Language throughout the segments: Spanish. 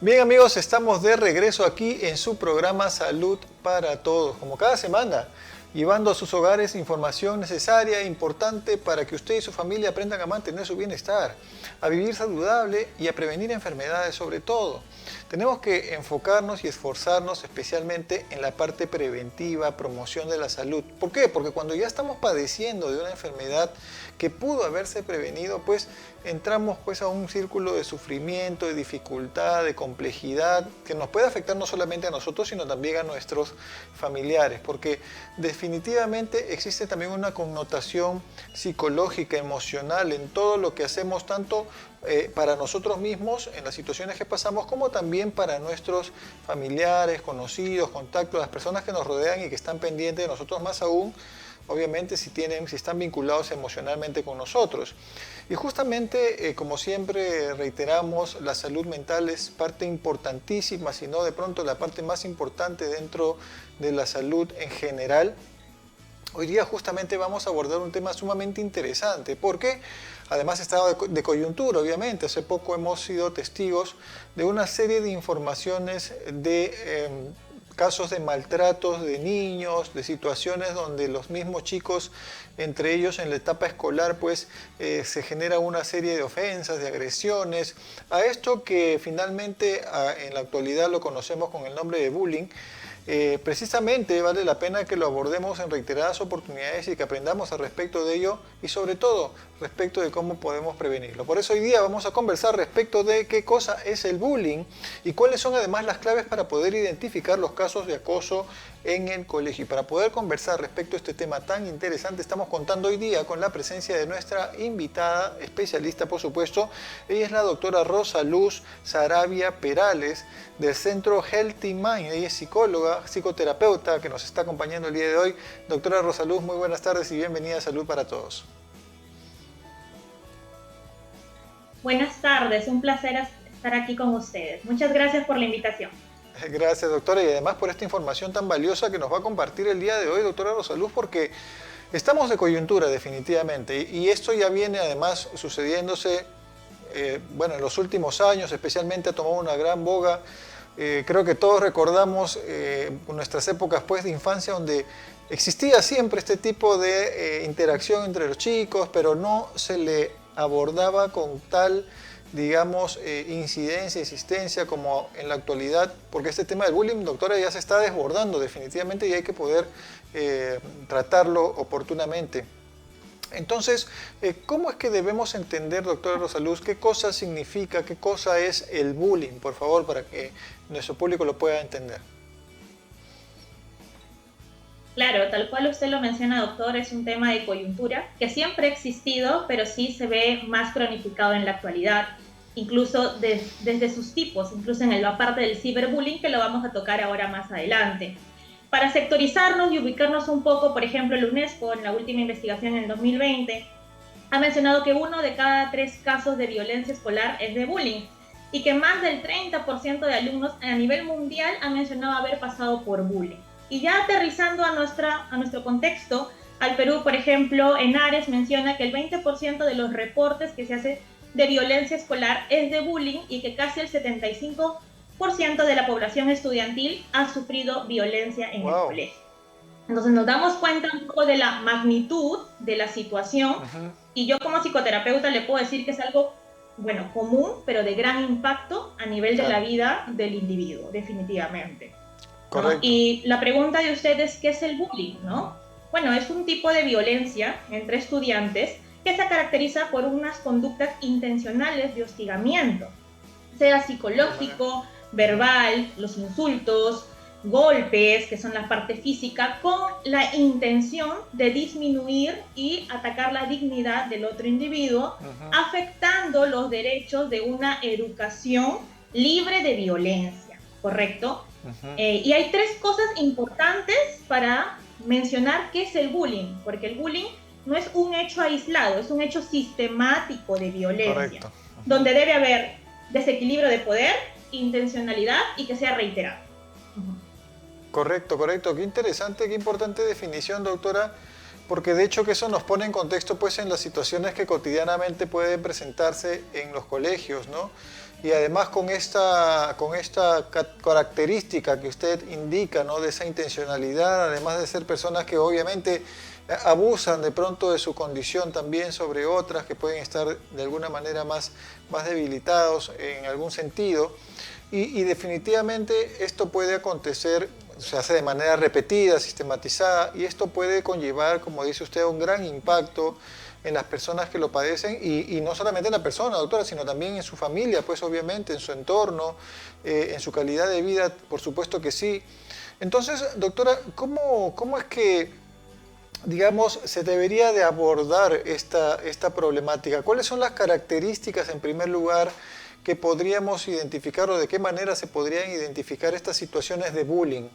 Bien amigos, estamos de regreso aquí en su programa Salud para Todos, como cada semana, llevando a sus hogares información necesaria e importante para que usted y su familia aprendan a mantener su bienestar, a vivir saludable y a prevenir enfermedades sobre todo. Tenemos que enfocarnos y esforzarnos especialmente en la parte preventiva, promoción de la salud. ¿Por qué? Porque cuando ya estamos padeciendo de una enfermedad que pudo haberse prevenido, pues entramos pues a un círculo de sufrimiento, de dificultad, de complejidad, que nos puede afectar no solamente a nosotros, sino también a nuestros familiares, porque definitivamente existe también una connotación psicológica, emocional en todo lo que hacemos, tanto para nosotros mismos en las situaciones que pasamos, como también para nuestros familiares, conocidos, contactos, las personas que nos rodean y que están pendientes de nosotros, más aún obviamente si están vinculados emocionalmente con nosotros. Y justamente, como siempre reiteramos, la salud mental es parte importantísima, si no de pronto la parte más importante dentro de la salud en general. Hoy día justamente vamos a abordar un tema sumamente interesante, porque además está de coyuntura, obviamente. Hace poco hemos sido testigos de una serie de informaciones de casos de maltratos de niños, de situaciones donde los mismos chicos, entre ellos en la etapa escolar, pues se genera una serie de ofensas, de agresiones, a esto que finalmente en la actualidad lo conocemos con el nombre de bullying. Precisamente vale la pena que lo abordemos en reiteradas oportunidades y que aprendamos al respecto de ello y sobre todo respecto de cómo podemos prevenirlo. Por eso hoy día vamos a conversar respecto de qué cosa es el bullying y cuáles son además las claves para poder identificar los casos de acoso en el colegio. Y para poder conversar respecto a este tema tan interesante, estamos contando hoy día con la presencia de nuestra invitada, especialista por supuesto. Ella es la doctora Rosa Luz Saravia Perales del Centro Healthy Mind. Ella es psicóloga, psicoterapeuta que nos está acompañando el día de hoy. Doctora Rosa Luz, muy buenas tardes y bienvenida a Salud para Todos. Buenas tardes, un placer estar aquí con ustedes. Muchas gracias por la invitación. Gracias, doctora, y además por esta información tan valiosa que nos va a compartir el día de hoy, doctora Rosa Luz, porque estamos de coyuntura definitivamente, y esto ya viene además sucediéndose, bueno, en los últimos años, especialmente ha tomado una gran boga. Creo que todos recordamos nuestras épocas pues, de infancia donde existía siempre este tipo de interacción entre los chicos, pero no se le abordaba con tal, digamos, incidencia, existencia como en la actualidad, porque este tema del bullying, doctora, ya se está desbordando definitivamente y hay que poder tratarlo oportunamente. Entonces, ¿cómo es que debemos entender, doctora Rosa Luz, qué cosa significa, qué cosa es el bullying, por favor, para que nuestro público lo pueda entender? Claro, tal cual usted lo menciona, doctor, es un tema de coyuntura que siempre ha existido, pero sí se ve más cronificado en la actualidad, incluso desde sus tipos, incluso en la parte del ciberbullying, que lo vamos a tocar ahora más adelante. Para sectorizarnos y ubicarnos un poco, por ejemplo, la UNESCO, en la última investigación en el 2020, ha mencionado que 1 de cada 3 casos de violencia escolar es de bullying y que más del 30% de alumnos a nivel mundial han mencionado haber pasado por bullying. Y ya aterrizando a nuestro contexto, al Perú, por ejemplo, ENARES menciona que el 20% de los reportes que se hace de violencia escolar es de bullying y que casi el 75% de la población estudiantil ha sufrido violencia en el colegio. Entonces nos damos cuenta un poco de la magnitud de la situación y yo como psicoterapeuta le puedo decir que es algo, bueno, común, pero de gran impacto a nivel de la vida del individuo, definitivamente. ¿No? Y la pregunta de ustedes, ¿qué es el bullying? ¿No? Bueno, es un tipo de violencia entre estudiantes que se caracteriza por unas conductas intencionales de hostigamiento, sea psicológico, verbal, los insultos, golpes, que son la parte física, con la intención de disminuir y atacar la dignidad del otro individuo, afectando los derechos de una educación libre de violencia, ¿correcto? Y hay 3 cosas importantes para mencionar qué es el bullying, porque el bullying no es un hecho aislado, es un hecho sistemático de violencia, donde debe haber desequilibrio de poder, intencionalidad y que sea reiterado. Correcto, correcto. Qué interesante, qué importante definición, doctora, porque de hecho que eso nos pone en contexto pues en las situaciones que cotidianamente pueden presentarse en los colegios, ¿no? y además con esta característica que usted indica, ¿no? De esa intencionalidad, además de ser personas que obviamente abusan de pronto de su condición también sobre otras que pueden estar de alguna manera más debilitados en algún sentido. Y definitivamente esto puede acontecer, se hace de manera repetida, sistematizada, y esto puede conllevar, como dice usted, un gran impacto en las personas que lo padecen, y no solamente en la persona, doctora, sino también en su familia, pues obviamente, en su entorno, en su calidad de vida, por supuesto que sí. Entonces, doctora, ¿cómo es que, digamos, se debería de abordar esta problemática? ¿Cuáles son las características, en primer lugar, que podríamos identificar, o de qué manera se podrían identificar estas situaciones de bullying?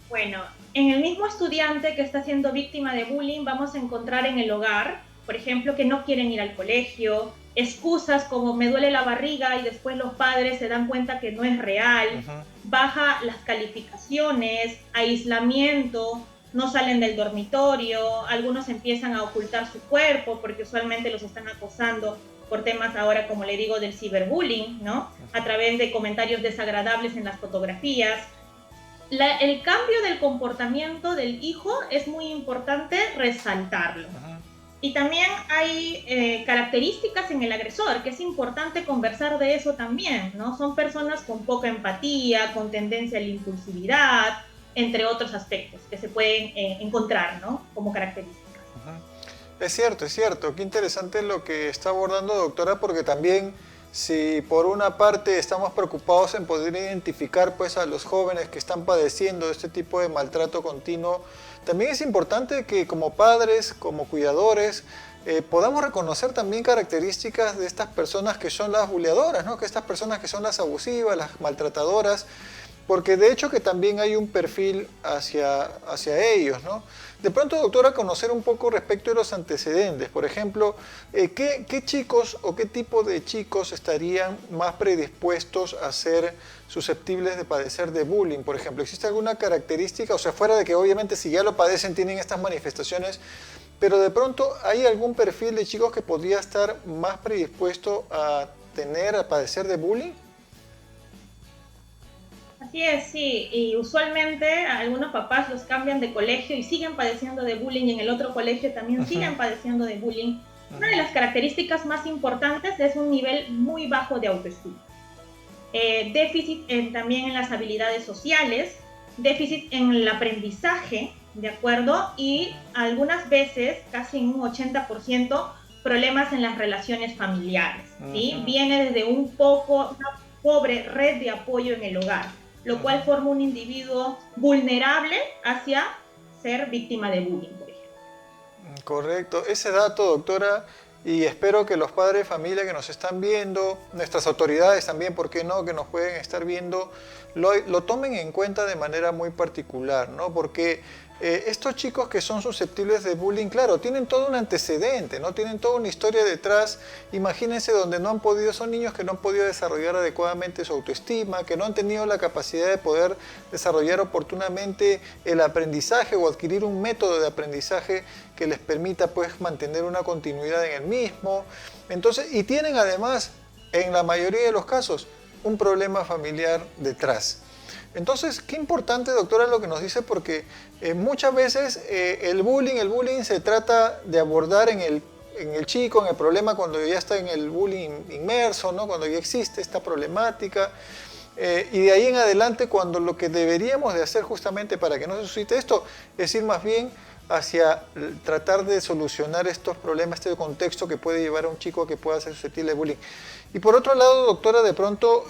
Bueno, en el mismo estudiante que está siendo víctima de bullying vamos a encontrar en el hogar, por ejemplo, que no quieren ir al colegio, excusas como me duele la barriga y después los padres se dan cuenta que no es real, baja las calificaciones, aislamiento, no salen del dormitorio, algunos empiezan a ocultar su cuerpo porque usualmente los están acosando por temas ahora, como le digo, del ciberbullying, ¿no? A través de comentarios desagradables en las fotografías. El cambio del comportamiento del hijo es muy importante resaltarlo. Y también hay características en el agresor, que es importante conversar de eso también, ¿no? Son personas con poca empatía, con tendencia a la impulsividad, entre otros aspectos que se pueden encontrar, ¿no? Como características. Es cierto. Qué interesante lo que está abordando, doctora, porque también, si por una parte estamos preocupados en poder identificar pues a los jóvenes que están padeciendo este tipo de maltrato continuo, también es importante que como padres, como cuidadores, podamos reconocer también características de estas personas que son las buleadoras, ¿no? Que estas personas que son las abusivas, las maltratadoras, porque de hecho que también hay un perfil hacia ellos, ¿no? De pronto, doctora, conocer un poco respecto de los antecedentes. Por ejemplo, ¿qué chicos o qué tipo de chicos estarían más predispuestos a ser susceptibles de padecer de bullying? Por ejemplo, ¿existe alguna característica? O sea, fuera de que obviamente si ya lo padecen tienen estas manifestaciones, pero de pronto hay algún perfil de chicos que podría estar más predispuesto a padecer de bullying. Así es, sí, y usualmente algunos papás los cambian de colegio y siguen padeciendo de bullying, y en el otro colegio también siguen padeciendo de bullying. Una de las características más importantes es un nivel muy bajo de autoestima. Déficit también en las habilidades sociales, déficit en el aprendizaje, ¿de acuerdo? Y algunas veces, casi en un 80%, problemas en las relaciones familiares, ¿sí? Viene desde una pobre red de apoyo en el hogar, lo cual forma un individuo vulnerable hacia ser víctima de bullying, por ejemplo. Correcto. Ese dato, doctora, y espero que los padres de familia que nos están viendo, nuestras autoridades también, ¿por qué no?, que nos pueden estar viendo, lo tomen en cuenta de manera muy particular, ¿no? Porque estos chicos que son susceptibles de bullying, claro, tienen todo un antecedente, ¿no? Tienen toda una historia detrás. Imagínense, donde no han podido, son niños que no han podido desarrollar adecuadamente su autoestima, que no han tenido la capacidad de poder desarrollar oportunamente el aprendizaje o adquirir un método de aprendizaje que les permita pues mantener una continuidad en el mismo. Entonces, y tienen además, en la mayoría de los casos, un problema familiar detrás. Entonces, qué importante, doctora, lo que nos dice, porque muchas veces el bullying se trata de abordar en el chico, en el problema, cuando ya está en el bullying inmerso, ¿no? Cuando ya existe esta problemática. Y de ahí en adelante, cuando lo que deberíamos de hacer justamente para que no se suscite esto, es ir más bien hacia tratar de solucionar estos problemas, este contexto que puede llevar a un chico a que pueda ser susceptible de bullying. Y por otro lado, doctora, de pronto,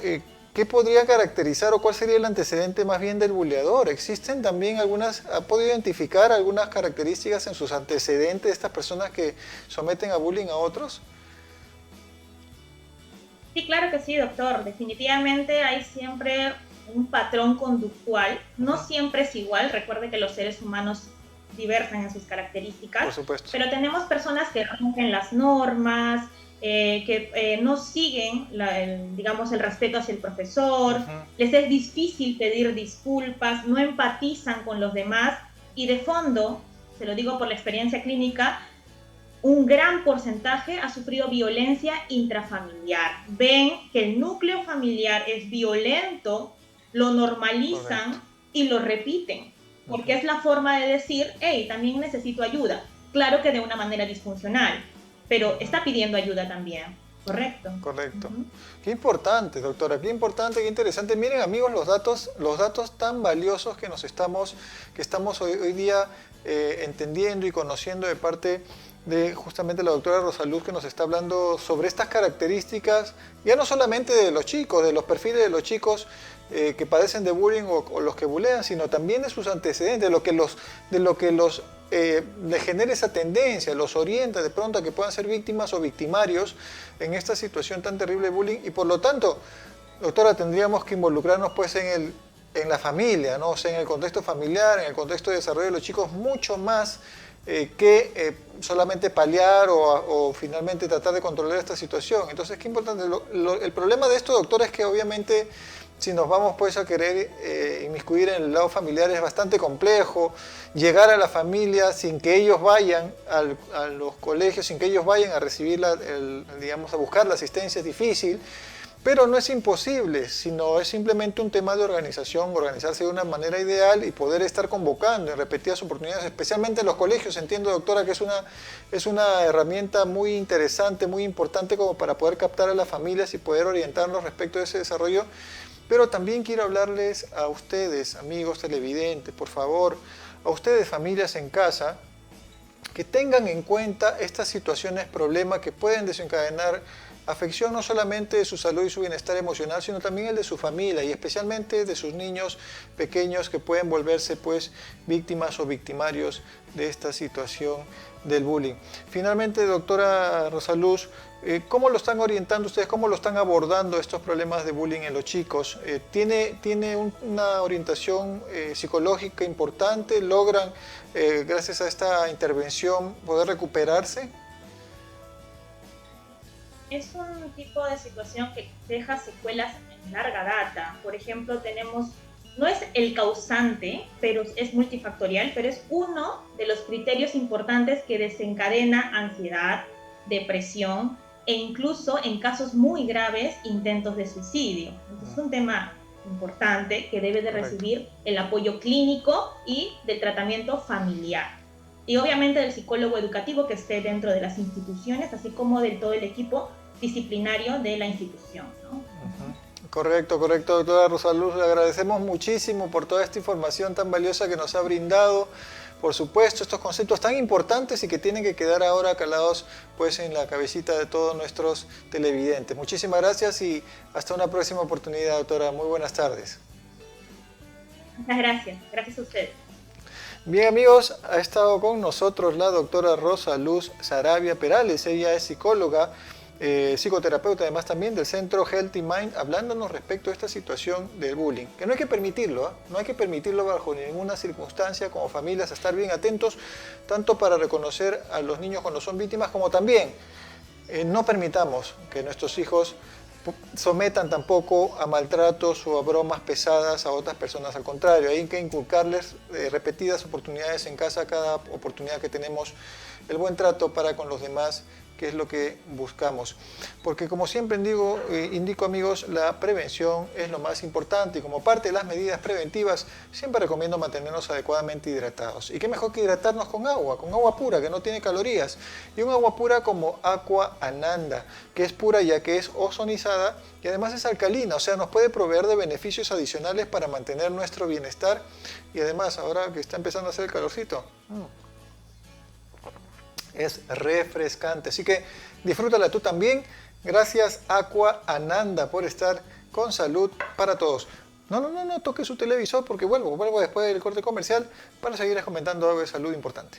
¿qué podría caracterizar o cuál sería el antecedente más bien del buleador? ¿Existen también ha podido identificar algunas características en sus antecedentes de estas personas que someten a bullying a otros? Sí, claro que sí, doctor. Definitivamente hay siempre un patrón conductual. No siempre es igual. Recuerde que los seres humanos diversan en sus características. Por supuesto. Pero tenemos personas que rompen las normas, que no siguen, digamos, el respeto hacia el profesor, les es difícil pedir disculpas, no empatizan con los demás, y de fondo, se lo digo por la experiencia clínica, un gran porcentaje ha sufrido violencia intrafamiliar. Ven que el núcleo familiar es violento, lo normalizan. Correcto. Y lo repiten, porque es la forma de decir, hey, también necesito ayuda. Claro que de una manera disfuncional, pero está pidiendo ayuda también. Correcto. Correcto. Qué importante, doctora, qué importante, qué interesante. Miren, amigos, los datos tan valiosos que estamos hoy día entendiendo y conociendo de parte de justamente la doctora Rosaluz, que nos está hablando sobre estas características, ya no solamente de los chicos, de los perfiles de los chicos que padecen de bullying o los que bulean, sino también de sus antecedentes, de lo que los les genera esa tendencia, los orienta de pronto a que puedan ser víctimas o victimarios en esta situación tan terrible de bullying, y por lo tanto, doctora, tendríamos que involucrarnos pues en la familia, ¿no? O sea, en el contexto familiar, en el contexto de desarrollo de los chicos, mucho más que solamente paliar o finalmente tratar de controlar esta situación. Entonces, qué importante. El problema de esto, doctora, es que obviamente si nos vamos pues a querer inmiscuir en el lado familiar es bastante complejo. Llegar a la familia sin que ellos vayan a los colegios, sin que ellos vayan a recibir, digamos, a buscar la asistencia es difícil. Pero no es imposible, sino es simplemente un tema de organización, organizarse de una manera ideal y poder estar convocando en repetidas oportunidades, especialmente en los colegios. Entiendo, doctora, que es una herramienta muy interesante, muy importante como para poder captar a las familias y poder orientarnos respecto a ese desarrollo. Pero también quiero hablarles a ustedes, amigos televidentes, por favor, a ustedes, familias en casa, que tengan en cuenta estas situaciones, problemas que pueden desencadenar afección no solamente de su salud y su bienestar emocional, sino también el de su familia y especialmente de sus niños pequeños que pueden volverse pues víctimas o victimarios de esta situación del bullying. Finalmente, doctora Rosaluz, ¿cómo lo están orientando ustedes? ¿Cómo lo están abordando estos problemas de bullying en los chicos? ¿Tiene una orientación psicológica importante? ¿Logran, gracias a esta intervención, poder recuperarse? Es un tipo de situación que deja secuelas en larga data. Por ejemplo, no es el causante, pero es multifactorial, pero es uno de los criterios importantes que desencadena ansiedad, depresión e incluso en casos muy graves intentos de suicidio. Entonces, es un tema importante que debe de recibir el apoyo clínico y del tratamiento familiar. Y obviamente del psicólogo educativo que esté dentro de las instituciones, así como de todo el equipo disciplinario de la institución, ¿no? Correcto, correcto, doctora Rosaluz. Le agradecemos muchísimo por toda esta información tan valiosa que nos ha brindado. Por supuesto, estos conceptos tan importantes y que tienen que quedar ahora calados pues, en la cabecita de todos nuestros televidentes. Muchísimas gracias y hasta una próxima oportunidad, doctora. Muy buenas tardes. Muchas gracias. Gracias a ustedes. Bien, amigos, ha estado con nosotros la doctora Rosaluz Saravia Perales. Ella es psicóloga, psicoterapeuta, además también del Centro Healthy Mind, hablándonos respecto a esta situación del bullying. Que no hay que permitirlo, no hay que permitirlo bajo ninguna circunstancia, como familias, a estar bien atentos, tanto para reconocer a los niños cuando son víctimas, como también no permitamos que nuestros hijos sometan tampoco a maltratos o a bromas pesadas a otras personas. Al contrario, hay que inculcarles repetidas oportunidades en casa, cada oportunidad que tenemos, el buen trato para con los demás, que es lo que buscamos. Porque como siempre indico, amigos, la prevención es lo más importante y como parte de las medidas preventivas siempre recomiendo mantenernos adecuadamente hidratados. Y qué mejor que hidratarnos con agua pura, que no tiene calorías. Y un agua pura como Aqua Ananda, que es pura ya que es ozonizada y además es alcalina, o sea, nos puede proveer de beneficios adicionales para mantener nuestro bienestar. Y además, ahora que está empezando a hacer el calorcito, es refrescante, así que disfrútala tú también. Gracias Aqua Ananda por estar con salud para todos. No toque su televisor porque vuelvo después del corte comercial para seguir comentando algo de salud importante.